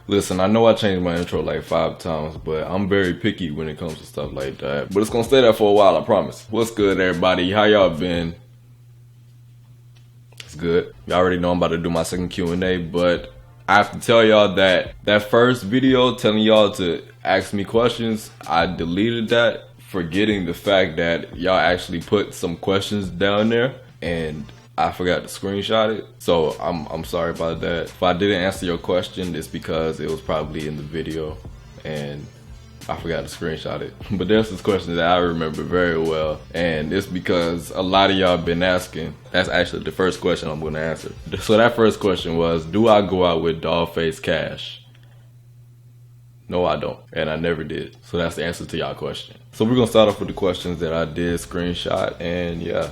Listen, I know I changed my intro like 5 times, but I'm very picky when it comes to stuff like that. But it's gonna stay there for a while, I promise. What's good, everybody? How y'all been? It's good. Y'all already know I'm about to do my second Q&A, but I have to tell y'all that first video telling y'all to ask me questions, I deleted that, forgetting the fact that y'all actually put some questions down there, and I forgot to screenshot it. So I'm sorry about that. If I didn't answer your question, it's because it was probably in the video and I forgot to screenshot it. But there's this question that I remember very well, and it's because a lot of y'all been asking. That's actually the first question I'm gonna answer. So that first question was, do I go out with Dollface Cash? No, I don't, and I never did. So that's the answer to y'all question. So we're gonna start off with the questions that I did screenshot, and yeah,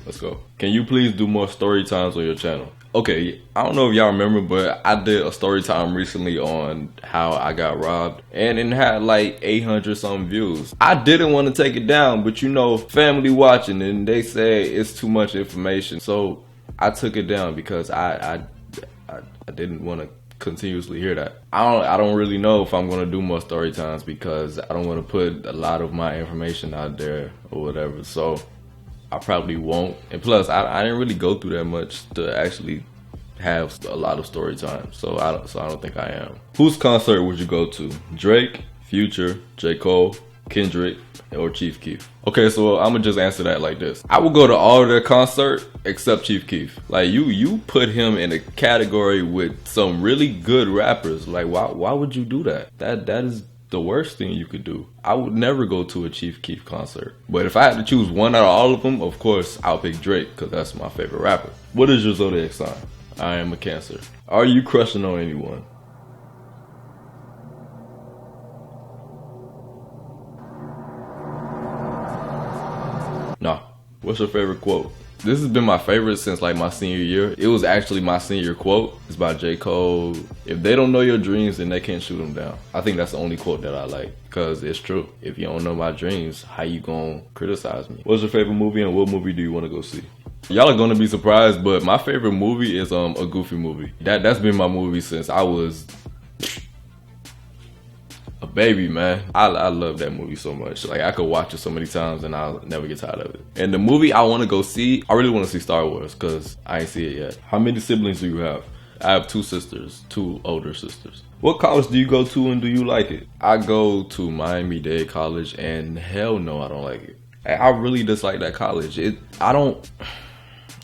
let's go. Can you please do more story times on your channel? Okay, I don't know if y'all remember, but I did a story time recently on how I got robbed, and it had like 800 something views. I didn't want to take it down, but you know, family watching, and they say it's too much information, so I took it down because I didn't want to continuously hear that. I don't really know if I'm gonna do more story times because I don't want to put a lot of my information out there or whatever. So I probably won't. And plus, I didn't really go through that much to actually have a lot of story time. So I don't think I am. Whose concert would you go to? Drake, Future, J. Cole, Kendrick, or Chief Keef? Okay, so I'm gonna just answer that like this. I would go to all of their concert except Chief Keef. Like you put him in a category with some really good rappers. Like why would you do that? That is the worst thing you could do. I would never go to a Chief Keef concert. But if I had to choose one out of all of them, of course, I'll pick Drake because that's my favorite rapper. What is your zodiac sign? I am a Cancer. Are you crushing on anyone? Nah. What's your favorite quote? This has been my favorite since like my senior year. It was actually my senior quote. It's by J. Cole. If they don't know your dreams, then they can't shoot them down. I think that's the only quote that I like because it's true. If you don't know my dreams, how you gonna criticize me? What's your favorite movie and what movie do you want to go see? Y'all are gonna be surprised, but my favorite movie is a Goofy movie. That's been my movie since I was a baby, man. I love that movie so much. Like I could watch it so many times and I'll never get tired of it. And the movie I want to go see, I really want to see Star Wars because I ain't see it yet. How many siblings do you have? I have 2 sisters, 2 older sisters. What college do you go to and do you like it? I go to Miami-Dade College and hell no, I don't like it. I really dislike that college.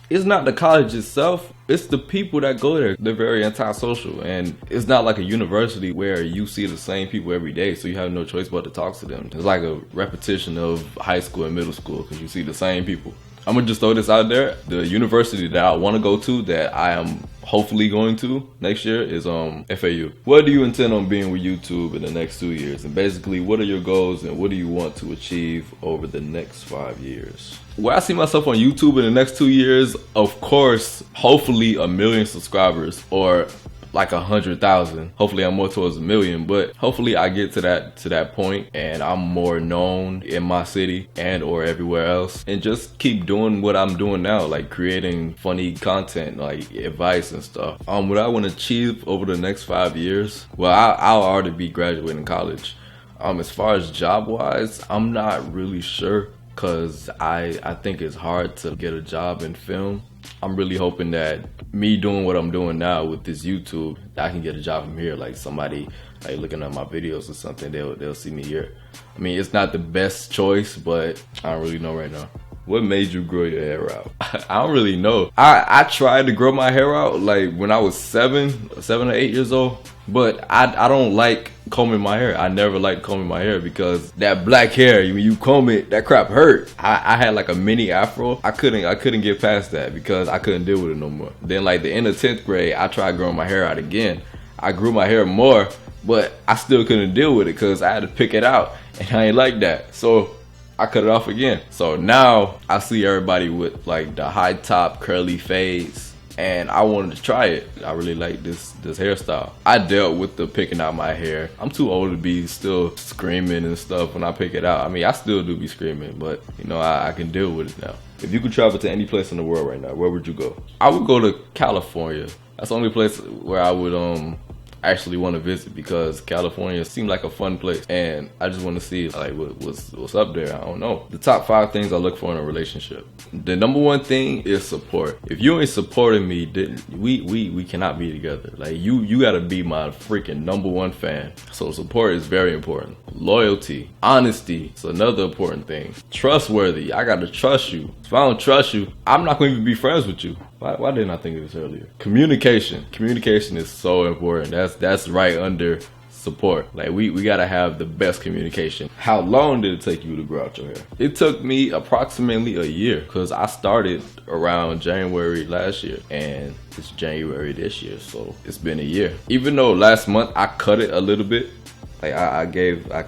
It's not the college itself, it's the people that go there. They're very antisocial, and it's not like a university where you see the same people every day, so you have no choice but to talk to them. It's like a repetition of high school and middle school because you see the same people. I'm gonna just throw this out there. The university that I want to go to, that I am hopefully going to next year, is FAU. What do you intend on being with YouTube in the next 2 years? And basically, what are your goals and what do you want to achieve over the next 5 years? Where I see myself on YouTube in the next 2 years, of course, hopefully 1 million subscribers or like 100,000. Hopefully I'm more towards 1 million, but hopefully I get to that point and I'm more known in my city and or everywhere else, and just keep doing what I'm doing now, like creating funny content, like advice and stuff. What I want to achieve over the next 5 years, well, I'll already be graduating college. As far as job wise, I'm not really sure because I think it's hard to get a job in film. I'm really hoping that me doing what I'm doing now with this YouTube, I can get a job from here. Like somebody like looking at my videos or something, they'll see me here. I mean, it's not the best choice, but I don't really know right now. What made you grow your hair out? I don't really know. I tried to grow my hair out like when I was 7 or 8 years old, but I don't like combing my hair. I never liked combing my hair because that black hair, when you comb it, that crap hurt. I had like a mini afro. I couldn't get past that because I couldn't deal with it no more. Then like the end of 10th grade, I tried growing my hair out again. I grew my hair more, but I still couldn't deal with it because I had to pick it out, and I ain't like that. So I cut it off again. So now I see everybody with like the high top curly fades, and I wanted to try it. I really like this hairstyle. I dealt with the picking out my hair. I'm too old to be still screaming and stuff when I pick it out. I mean, I still do be screaming, but you know, I can deal with it now. If you could travel to any place in the world right now, where would you go? I would go to California. That's the only place where I would actually want to visit because California seemed like a fun place, and I just want to see like what's up there. I don't know. The top 5 things I look for in a relationship. The number 1 thing is support. If you ain't supporting me, then we cannot be together. Like you gotta be my freaking number 1 fan. So support is very important. Loyalty, honesty is another important thing. Trustworthy. I gotta trust you. If I don't trust you, I'm not going to even be friends with you. Why didn't I think of this earlier? Communication. Communication is so important. That's right under support. Like we gotta have the best communication. How long did it take you to grow out your hair? It took me approximately a year because I started around January last year and it's January this year, so it's been a year. Even though last month I cut it a little bit. Like I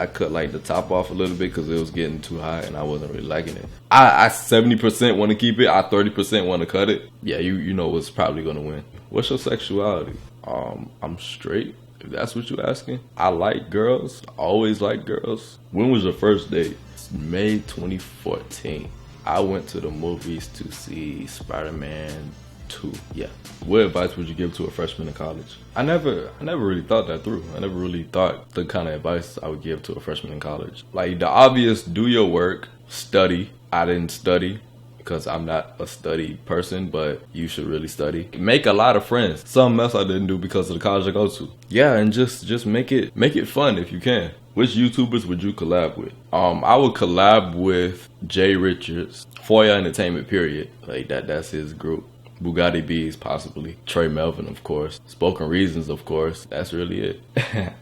cut like the top off a little bit because it was getting too high and I wasn't really liking it. I 70% want to keep it. I 30% want to cut it. Yeah, you know what's probably gonna win. What's your sexuality? I'm straight, if that's what you're asking. I like girls. I always like girls. When was your first date? It's May 2014. I went to the movies to see Spider-Man 2. Yeah. What advice would you give to a freshman in college? I never really thought that through. I never really thought the kind of advice I would give to a freshman in college. Like the obvious, do your work, study. I didn't study because I'm not a study person, but you should really study. Make a lot of friends. Something else I didn't do because of the college I go to. Yeah, and just make it fun if you can. Which YouTubers would you collab with? I would collab with Jay Richards, Foya Entertainment, period. Like that's his group. Bugatti Bees, possibly. Trey Melvin, of course. Spoken Reasons, of course. That's really it.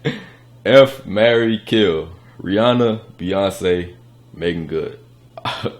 F, marry, kill. Rihanna, Beyonce, Megan Good.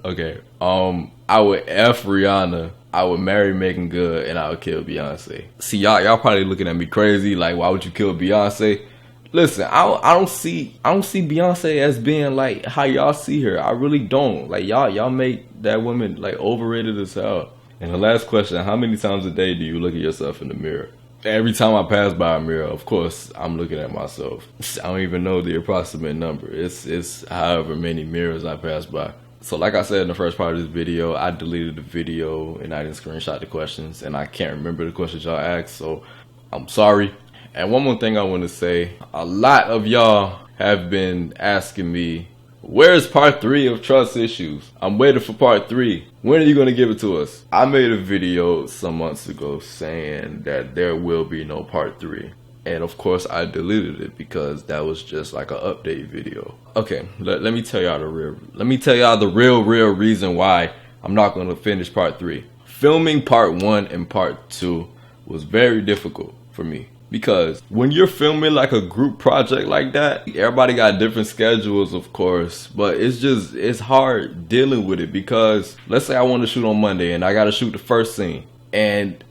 Okay. I would F Rihanna. I would marry Megan Good, and I would kill Beyonce. See, y'all probably looking at me crazy. Like, why would you kill Beyonce? Listen, I don't see Beyonce as being like how y'all see her. I really don't. Like y'all make that woman like overrated as hell. And the last question, how many times a day do you look at yourself in the mirror? Every time I pass by a mirror, of course, I'm looking at myself. I don't even know the approximate number. It's however many mirrors I pass by. So like I said in the first part of this video, I deleted the video and I didn't screenshot the questions. And I can't remember the questions y'all asked, so I'm sorry. And one more thing I want to say. A lot of y'all have been asking me, where's part 3 of trust issues? I'm waiting for part 3. When are you going to give it to us? I made a video some months ago saying that there will be no part 3. And of course I deleted it because that was just like an update video. Okay, let me tell y'all the real reason why I'm not going to finish part 3. Filming part 1 and part 2 was very difficult for me. Because when you're filming like a group project like that, everybody got different schedules, of course, but it's hard dealing with it because let's say I want to shoot on Monday and I got to shoot the first scene and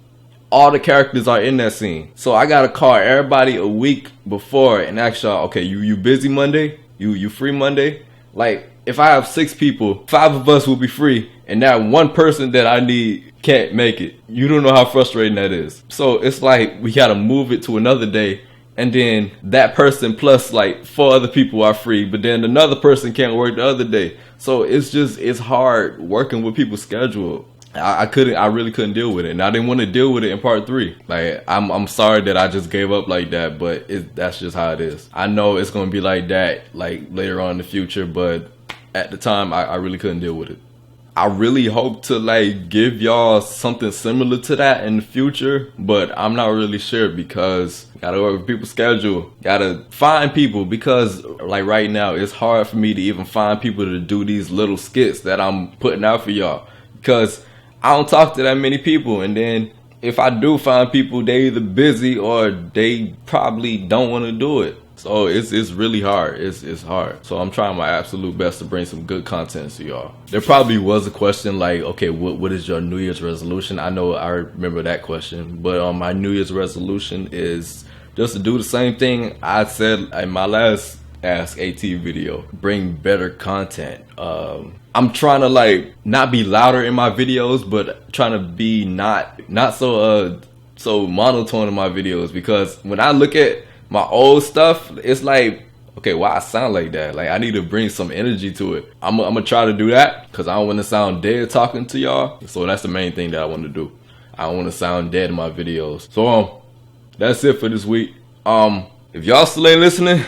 all the characters are in that scene. So I got to call everybody a week before and ask y'all, okay, you busy Monday? You free Monday? Like if I have 6 people, 5 of us will be free and that one person that I need can't make it. You don't know how frustrating that is. So it's like we gotta move it to another day and then that person plus like 4 other people are free, but then another person can't work the other day. So it's hard working with people's schedule. I really couldn't deal with it, and I didn't want to deal with it in part 3. Like I'm sorry that I just gave up like that, but that's just how it is. I know it's gonna be like that like later on in the future, but at the time I really couldn't deal with it. I really hope to like give y'all something similar to that in the future, but I'm not really sure because gotta work with people's schedule, gotta find people, because like right now it's hard for me to even find people to do these little skits that I'm putting out for y'all because I don't talk to that many people, and then if I do find people, they either busy or they probably don't want to do it. So it's really hard. It's hard. So I'm trying my absolute best to bring some good content to y'all. There probably was a question like, okay, what is your New Year's resolution? I know I remember that question, but my New Year's resolution is just to do the same thing I said in my last Ask AT video. Bring better content. I'm trying to like not be louder in my videos, but trying to be not so monotone in my videos, because when I look at my old stuff, it's like, okay, why I sound like that? Like I need to bring some energy to it. I'm gonna try to do that because I don't want to sound dead talking to y'all. So that's the main thing that I want to do. I don't want to sound dead in my videos. So that's it for this week. If y'all still ain't listening,